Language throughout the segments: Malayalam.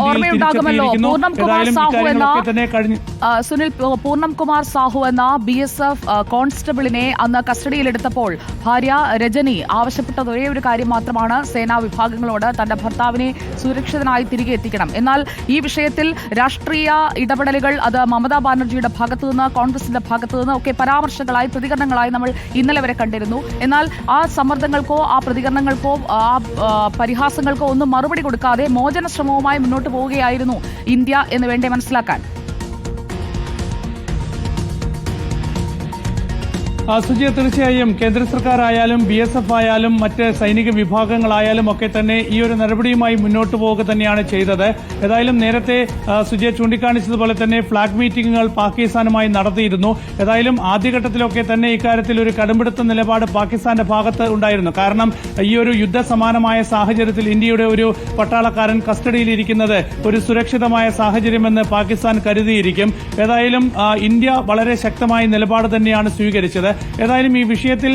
ഓർമ്മയുണ്ടാകുമല്ലോ പൂർണ്ണം കുമാർ സാഹു എന്ന BSF കോൺസ്റ്റബിളിനെ അന്ന് കസ്റ്റഡിയിലെടുത്തപ്പോൾ ഭാര്യ രജനി ആവശ്യപ്പെട്ടത് ഒരേ ഒരു കാര്യം മാത്രമാണ്, സേനാ വിഭാഗങ്ങളോട് തന്റെ ഭർത്താവിനെ സുരക്ഷിതനായി തിരികെ എത്തിക്കണം. എന്നാൽ ഈ വിഷയത്തിൽ രാഷ്ട്രീയ ഇടപെടലുകൾ അത് മമതാ ബാനർജിയുടെ ഭാഗത്തുനിന്ന് കോൺഗ്രസിന്റെ ഭാഗത്തുനിന്ന് ഒക്കെ പരാമർശങ്ങളായി പ്രതികരണങ്ങളായി നമ്മൾ ഇന്നലെ വരെ കണ്ടിരുന്നു. എന്നാൽ ആ സമ്മർദ്ദങ്ങൾക്കോ ആ പ്രതികരണങ്ങൾക്കോ ആ പരിഹാസങ്ങൾക്കോ ഒന്നും മറുപടി കൊടുക്കാതെ മോചന ശ്രമവുമായി മുന്നോട്ട് പോവുകയായിരുന്നു ഇന്ത്യ എന്ന് വേണ്ടേ മനസ്സിലാക്കാൻ. സുജിയ, തീർച്ചയായും കേന്ദ്ര സർക്കാർ ആയാലും BSF ആയാലും മറ്റ് സൈനിക വിഭാഗങ്ങളായാലും ഒക്കെ തന്നെ ഈ ഒരു നടപടിയുമായി മുന്നോട്ട് പോവുക തന്നെയാണ് ചെയ്തത്. ഏതായാലും നേരത്തെ സുജിയ ചൂണ്ടിക്കാണിച്ചതുപോലെ തന്നെ ഫ്ളാഗ് മീറ്റിംഗുകൾ പാകിസ്ഥാനുമായി നടത്തിയിരുന്നു. ഏതായാലും ആദ്യഘട്ടത്തിലൊക്കെ തന്നെ ഇക്കാര്യത്തിൽ ഒരു കടുംപിടുത്ത നിലപാട് പാകിസ്ഥാന്റെ ഭാഗത്ത് ഉണ്ടായിരുന്നു. കാരണം ഈ ഒരു യുദ്ധസമാനമായ സാഹചര്യത്തിൽ ഇന്ത്യയുടെ ഒരു പട്ടാളക്കാരൻ കസ്റ്റഡിയിലിരിക്കുന്നത് ഒരു സുരക്ഷിതമായ സാഹചര്യമെന്ന് പാകിസ്ഥാൻ കരുതിയിരിക്കും. ഏതായാലും ഇന്ത്യ വളരെ ശക്തമായ നിലപാട് തന്നെയാണ് സ്വീകരിച്ചത്. ഏതായാലും ഈ വിഷയത്തിൽ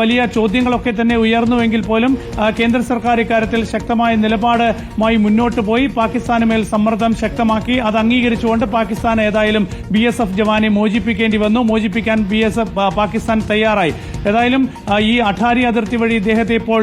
വലിയ ചോദ്യങ്ങളൊക്കെ തന്നെ ഉയർന്നുവെങ്കിൽ പോലും കേന്ദ്ര സർക്കാർ ഇക്കാര്യത്തിൽ ശക്തമായ നിലപാടുമായി മുന്നോട്ട് പോയി പാകിസ്ഥാന് മേൽ സമ്മർദ്ദം ശക്തമാക്കി. അത് അംഗീകരിച്ചുകൊണ്ട് പാകിസ്ഥാൻ ഏതായാലും BSF ജവാനെ മോചിപ്പിക്കേണ്ടി വന്നു. മോചിപ്പിക്കാൻ പാകിസ്ഥാൻ തയ്യാറായി. ഏതായാലും ഈ അട്ടാരി അതിർത്തി വഴി ഇദ്ദേഹത്തെ ഇപ്പോൾ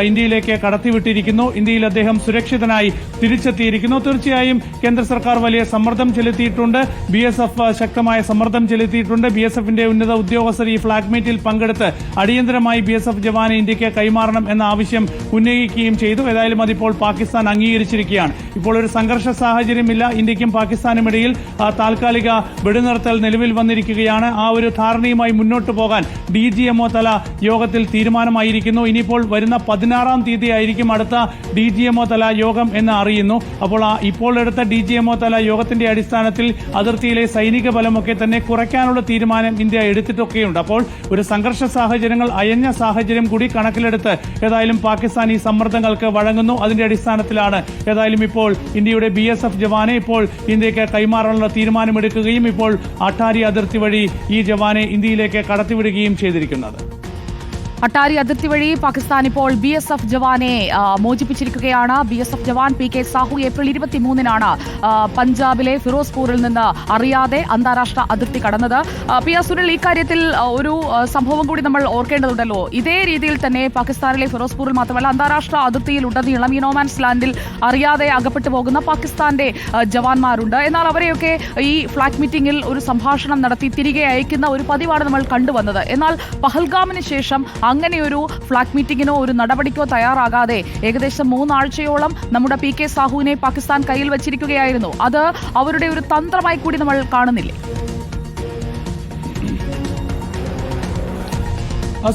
ഇന്ത്യയിലേക്ക് കടത്തിവിട്ടിരിക്കുന്നു. ഇന്ത്യയിൽ അദ്ദേഹം സുരക്ഷിതനായി തിരിച്ചെത്തിയിരിക്കുന്നു. തീർച്ചയായും കേന്ദ്ര സർക്കാർ വലിയ സമ്മർദ്ദം ചെലുത്തിയിട്ടുണ്ട്. BSF ശക്തമായ സമ്മർദ്ദം ചെലുത്തിയിട്ടുണ്ട്. BSFന്റെ ഉന്നത ഉദ്യോഗസ്ഥർ ഈ ഫ്ളാഗ് മീറ്റിൽ പങ്കെടുത്ത് അടിയന്തരമായി BSF ജവാനെ ഇന്ത്യക്ക് കൈമാറണം എന്ന ആവശ്യം ഉന്നയിക്കുകയും ചെയ്തു. ഏതായാലും അതിപ്പോൾ പാകിസ്ഥാൻ അംഗീകരിച്ചിരിക്കുകയാണ്. ഇപ്പോൾ ഒരു സംഘർഷ സാഹചര്യമില്ല. ഇന്ത്യക്കും പാകിസ്ഥാനും ഇടയിൽ താൽക്കാലിക വെടിനിർത്തൽ നിലവിൽ വന്നിരിക്കുകയാണ്. ആ ഒരു ധാരണയുമായി മുന്നോട്ട് പോകാൻ DGMO തല യോഗത്തിൽ തീരുമാനമായിരിക്കുന്നു. ഇനിയിപ്പോൾ വരുന്ന 16-ാം തീയതി ആയിരിക്കും അടുത്ത DGMO തല യോഗം എന്ന് അറിയുന്നു. അപ്പോൾ ഇപ്പോൾ എടുത്ത DGMO തല യോഗത്തിന്റെ അടിസ്ഥാനത്തിൽ അതിർത്തിയിലെ സൈനിക ബലമൊക്കെ തന്നെ കുറയ്ക്കാനുള്ള തീരുമാനം ഇന്ത്യ എടുത്തിട്ടൊക്കെയുണ്ട്. അപ്പോൾ ഒരു സംഘർഷ സാഹചര്യങ്ങൾ അയഞ്ഞ സാഹചര്യം കൂടി കണക്കിലെടുത്ത് ഏതായാലും പാകിസ്ഥാൻ ഈ സമ്മർദ്ദങ്ങൾക്ക് വഴങ്ങുന്നു. അതിന്റെ അടിസ്ഥാനത്തിലാണ് ഏതായാലും ഇപ്പോൾ ഇന്ത്യയുടെ BSF ജവാനെ ഇപ്പോൾ ഇന്ത്യക്ക് കൈമാറാനുള്ള തീരുമാനമെടുക്കുകയും ഇപ്പോൾ അട്ടാരി അതിർത്തി വഴി ഈ ജവാനെ ഇന്ത്യയിലേക്ക് കടത്തിവിടുകയും ചെയ്തിരിക്കുന്നത്. അട്ടാരി അതിർത്തി വഴി പാകിസ്ഥാൻ ഇപ്പോൾ BSF ജവാനെ മോചിപ്പിച്ചിരിക്കുകയാണ്. BSF ജവാൻ PK സാഹു ഏപ്രിൽ 23-നാണ് പഞ്ചാബിലെ ഫിറോസ്പൂരിൽ നിന്ന് അറിയാതെ അന്താരാഷ്ട്ര അതിർത്തി കടന്നത്. സുനിൽ, ഈ കാര്യത്തിൽ ഒരു സംഭവം കൂടി നമ്മൾ ഓർക്കേണ്ടതുണ്ടല്ലോ. ഇതേ രീതിയിൽ തന്നെ പാകിസ്ഥാനിലെ ഫിറോസ്പൂരിൽ മാത്രമല്ല അന്താരാഷ്ട്ര അതിർത്തിയിൽ ഉടനീളം ഈ നോമാൻസ് ലാൻഡിൽ അറിയാതെ അകപ്പെട്ടു പോകുന്ന പാകിസ്ഥാന്റെ ജവാന്മാരുണ്ട്. എന്നാൽ അവരെയൊക്കെ ഈ ഫ്ളാഗ് മീറ്റിംഗിൽ ഒരു സംഭാഷണം നടത്തി തിരികെ അയക്കുന്ന ഒരു പതിവാണ് നമ്മൾ കണ്ടുവന്നത്. എന്നാൽ പഹൽഗാമിന് ശേഷം അങ്ങനെയൊരു ഫ്ളാഗ് മീറ്റിംഗിനോ ഒരു നടപടിക്കോ തയ്യാറാകാതെ ഏകദേശം 3 ആഴ്ചയോളം നമ്മുടെ PK സാഹുവിനെ പാകിസ്ഥാൻ കയ്യിൽ വച്ചിരിക്കുകയായിരുന്നു. അത് അവരുടെ ഒരു തന്ത്രമായി കൂടി നമ്മൾ കാണുന്നില്ലേ?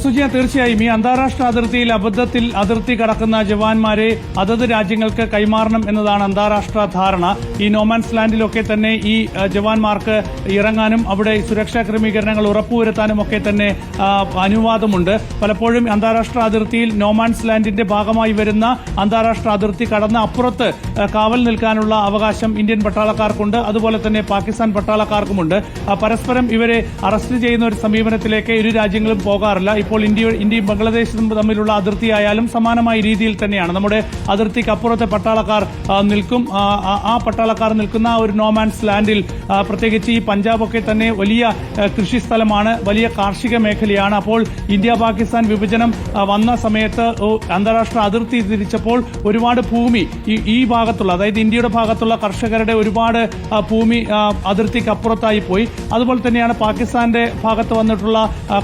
സുജിയ, തീർച്ചയായും ഈ അന്താരാഷ്ട്ര അതിർത്തിയിൽ അബദ്ധത്തിൽ അതിർത്തി കടക്കുന്ന ജവാന്മാരെ അതത് രാജ്യങ്ങൾക്ക് കൈമാറണം എന്നതാണ് അന്താരാഷ്ട്ര ധാരണ. ഈ നോമാൻസ് ലാൻഡിലൊക്കെ തന്നെ ഈ ജവാന്മാർക്ക് ഇറങ്ങാനും അവിടെ സുരക്ഷാ ക്രമീകരണങ്ങൾ ഉറപ്പുവരുത്താനും ഒക്കെ തന്നെ അനുവാദമുണ്ട്. പലപ്പോഴും അന്താരാഷ്ട്ര അതിർത്തിയിൽ നോമാൻസ് ലാൻഡിന്റെ ഭാഗമായി വരുന്ന അന്താരാഷ്ട്ര അതിർത്തി കടന്ന് അപ്പുറത്ത് കാവൽ നിൽക്കാനുള്ള അവകാശം ഇന്ത്യൻ പട്ടാളക്കാർക്കുണ്ട്. അതുപോലെ തന്നെ പാകിസ്ഥാൻ പട്ടാളക്കാർക്കുമുണ്ട്. പരസ്പരം ഇവരെ അറസ്റ്റ് ചെയ്യുന്ന ഒരു സമീപനത്തിലേക്ക് ഇരു രാജ്യങ്ങളും പോകാറില്ല. ഇപ്പോൾ ഇന്ത്യയും ബംഗ്ലാദേശും തമ്മിലുള്ള അതിർത്തിയായാലും സമാനമായ രീതിയിൽ തന്നെയാണ്. നമ്മുടെ അതിർത്തിക്ക് അപ്പുറത്തെ പട്ടാളക്കാർ നിൽക്കും. ആ പട്ടാളക്കാർ നിൽക്കുന്ന ഒരു നോമാൻസ് ലാൻഡിൽ പ്രത്യേകിച്ച് ഈ പഞ്ചാബൊക്കെ തന്നെ വലിയ കൃഷി സ്ഥലമാണ്, വലിയ കാർഷിക മേഖലയാണ്. അപ്പോൾ ഇന്ത്യ പാകിസ്ഥാൻ വിഭജനം വന്ന സമയത്ത് അന്താരാഷ്ട്ര അതിർത്തി തിരിച്ചപ്പോൾ ഒരുപാട് ഭൂമി ഈ ഭാഗത്തുള്ള, അതായത് ഇന്ത്യയുടെ ഭാഗത്തുള്ള കർഷകരുടെ ഒരുപാട് ഭൂമി അതിർത്തിക്ക് അപ്പുറത്തായി പോയി. അതുപോലെ തന്നെയാണ് പാകിസ്ഥാന്റെ ഭാഗത്ത് വന്നിട്ടുള്ള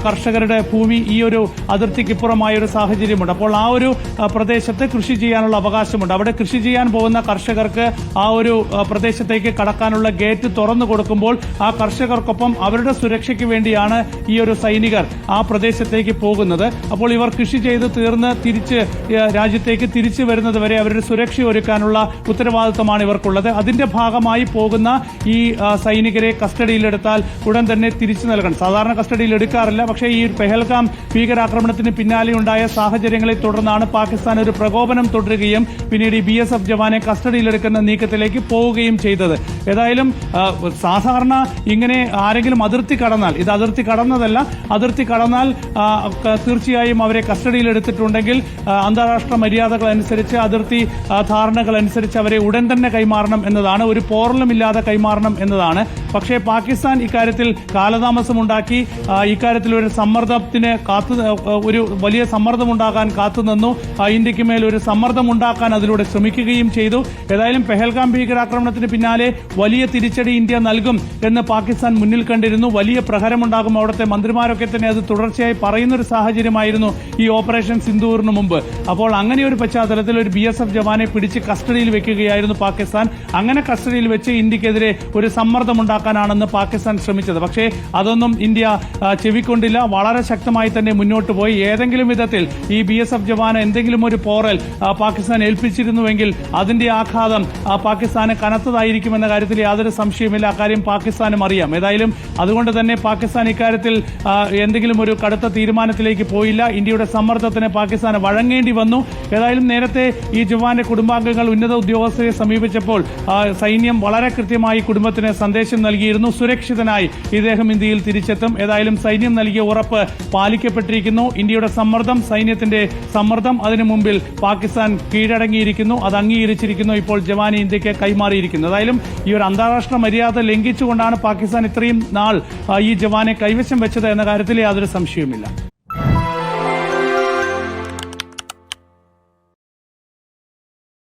കർഷകരുടെ ഭൂമി ഈ ഒരു അതിർത്തിക്കിപ്പുറമായ ഒരു സാഹചര്യമുണ്ട്. അപ്പോൾ ആ ഒരു പ്രദേശത്ത് കൃഷി ചെയ്യാനുള്ള അവകാശമുണ്ട്. അവിടെ കൃഷി ചെയ്യാൻ പോകുന്ന കർഷകർക്ക് ആ ഒരു പ്രദേശത്തേക്ക് കടക്കാനുള്ള ഗേറ്റ് തുറന്നു കൊടുക്കുമ്പോൾ ആ കർഷകർക്കൊപ്പം അവരുടെ സുരക്ഷയ്ക്ക് വേണ്ടിയാണ് ഈ ഒരു സൈനികർ ആ പ്രദേശത്തേക്ക് പോകുന്നത്. അപ്പോൾ ഇവർ കൃഷി ചെയ്ത് തീർന്ന് തിരിച്ച് രാജ്യത്തേക്ക് തിരിച്ചു വരുന്നത് വരെ അവരുടെ സുരക്ഷ ഒരുക്കാനുള്ള ഉത്തരവാദിത്തമാണ് ഇവർക്കുള്ളത്. അതിന്റെ ഭാഗമായി പോകുന്ന ഈ സൈനികരെ കസ്റ്റഡിയിലെടുത്താൽ ഉടൻ തന്നെ തിരിച്ചു നൽകണം. സാധാരണ കസ്റ്റഡിയിൽ എടുക്കാറില്ല. പക്ഷേ ഈ പെഹൽഗാം ഭീകരാക്രമണത്തിന് പിന്നാലെയുണ്ടായ സാഹചര്യങ്ങളെ തുടർന്നാണ് പാകിസ്ഥാൻ ഒരു പ്രകോപനം തുടരുകയും പിന്നീട് ഈ BSF ജവാനെ കസ്റ്റഡിയിലെടുക്കുന്ന നീക്കത്തിലേക്ക് പോവുകയും ചെയ്തത്. ഏതായാലും സാധാരണ ഇങ്ങനെ ആരെങ്കിലും അതിർത്തി കടന്നാൽ, ഇത് അതിർത്തി കടന്നതല്ല, അതിർത്തി കടന്നാൽ തീർച്ചയായും അവരെ കസ്റ്റഡിയിലെടുത്തിട്ടുണ്ടെങ്കിൽ അന്താരാഷ്ട്ര മര്യാദകൾ അനുസരിച്ച്, അതിർത്തി ധാരണകൾ അനുസരിച്ച് അവരെ ഉടൻ തന്നെ കൈമാറണം എന്നതാണ്, ഒരു പോറലുമില്ലാതെ കൈമാറണം എന്നതാണ്. പക്ഷേ പാകിസ്ഥാൻ ഇക്കാര്യത്തിൽ കാലതാമസമുണ്ടാക്കി, ഇക്കാര്യത്തിൽ ഒരു സമ്മർദ്ദത്തിന് ഒരു വലിയ സമ്മർദ്ദമുണ്ടാകാൻ കാത്തുനിന്നു. ഇന്ത്യക്ക് മേൽ ഒരു സമ്മർദ്ദമുണ്ടാക്കാൻ അതിലൂടെ ശ്രമിക്കുകയും ചെയ്തു. ഏതായാലും പെഹൽഗാം ഭീകരാക്രമണത്തിന് പിന്നാലെ വലിയ തിരിച്ചടി ഇന്ത്യ നൽകും എന്ന് പാകിസ്ഥാൻ മുന്നിൽ കണ്ടിരുന്നു. വലിയ പ്രഹരമുണ്ടാകും. അവിടുത്തെ മന്ത്രിമാരൊക്കെ തന്നെ അത് തുടർച്ചയായി പറയുന്നൊരു സാഹചര്യമായിരുന്നു ഈ ഓപ്പറേഷൻ സിന്ദൂറിന് മുമ്പ്. അപ്പോൾ അങ്ങനെ ഒരു പശ്ചാത്തലത്തിൽ ഒരു BSF ജവാനെ പിടിച്ച് കസ്റ്റഡിയിൽ വെക്കുകയായിരുന്നു പാകിസ്ഥാൻ. അങ്ങനെ കസ്റ്റഡിയിൽ വെച്ച് ഇന്ത്യക്കെതിരെ ഒരു സമ്മർദ്ദമുണ്ടാക്കാനാണെന്ന് പാകിസ്ഥാൻ ശ്രമിച്ചത്. പക്ഷേ അതൊന്നും ഇന്ത്യ ചെവിക്കൊണ്ടില്ല. വളരെ ശക്തമായി തന്നെ മുന്നോട്ട് പോയി. ഏതെങ്കിലും വിധത്തിൽ ഈ BSF ജവാന് എന്തെങ്കിലും ഒരു പോറൽ പാകിസ്ഥാൻ ഏൽപ്പിച്ചിരുന്നുവെങ്കിൽ അതിന്റെ ആഘാതം പാകിസ്ഥാന് കനത്തതായിരിക്കുമെന്ന കാര്യത്തിൽ യാതൊരു സംശയമില്ല. അക്കാര്യം പാകിസ്ഥാനും അറിയാം. ഏതായാലും അതുകൊണ്ട് തന്നെ പാകിസ്ഥാൻ ഇക്കാര്യത്തിൽ എന്തെങ്കിലും ഒരു കടുത്ത തീരുമാനത്തിലേക്ക് പോയില്ല. ഇന്ത്യയുടെ സമ്മർദ്ദത്തിന് പാകിസ്ഥാന് വഴങ്ങേണ്ടി വന്നു. ഏതായാലും നേരത്തെ ഈ ജവാന്റെ കുടുംബാംഗങ്ങൾ ഉന്നത ഉദ്യോഗസ്ഥരെ സമീപിച്ചപ്പോൾ സൈന്യം വളരെ കൃത്യമായി കുടുംബത്തിന് സന്ദേശം നൽകിയിരുന്നു. സുരക്ഷിതനായി ഇദ്ദേഹം ഇന്ത്യയിൽ തിരിച്ചെത്തും. ഏതായാലും സൈന്യം നൽകിയ ഉറപ്പ് പാലിക്കപ്പെട്ടിരിക്കുന്നു. ഇന്ത്യയുടെ സമ്മർദ്ദം, സൈന്യത്തിന്റെ സമ്മർദ്ദം, അതിനു മുമ്പിൽ പാകിസ്ഥാൻ കീഴടങ്ങിയിരിക്കുന്നു. അത് അംഗീകരിച്ചിരിക്കുന്നു. ഇപ്പോൾ ജവാനെ ഇന്ത്യക്ക് കൈമാറിയിരിക്കുന്നു. ഏതായാലും ഈ ഒരു അന്താരാഷ്ട്ര മര്യാദ ലംഘിച്ചുകൊണ്ടാണ് പാകിസ്ഥാൻ ഇത്രയും നാൾ ഈ ജവാനെ കൈവശം വെച്ചത് എന്ന കാര്യത്തിൽ യാതൊരു സംശയവുമില്ല.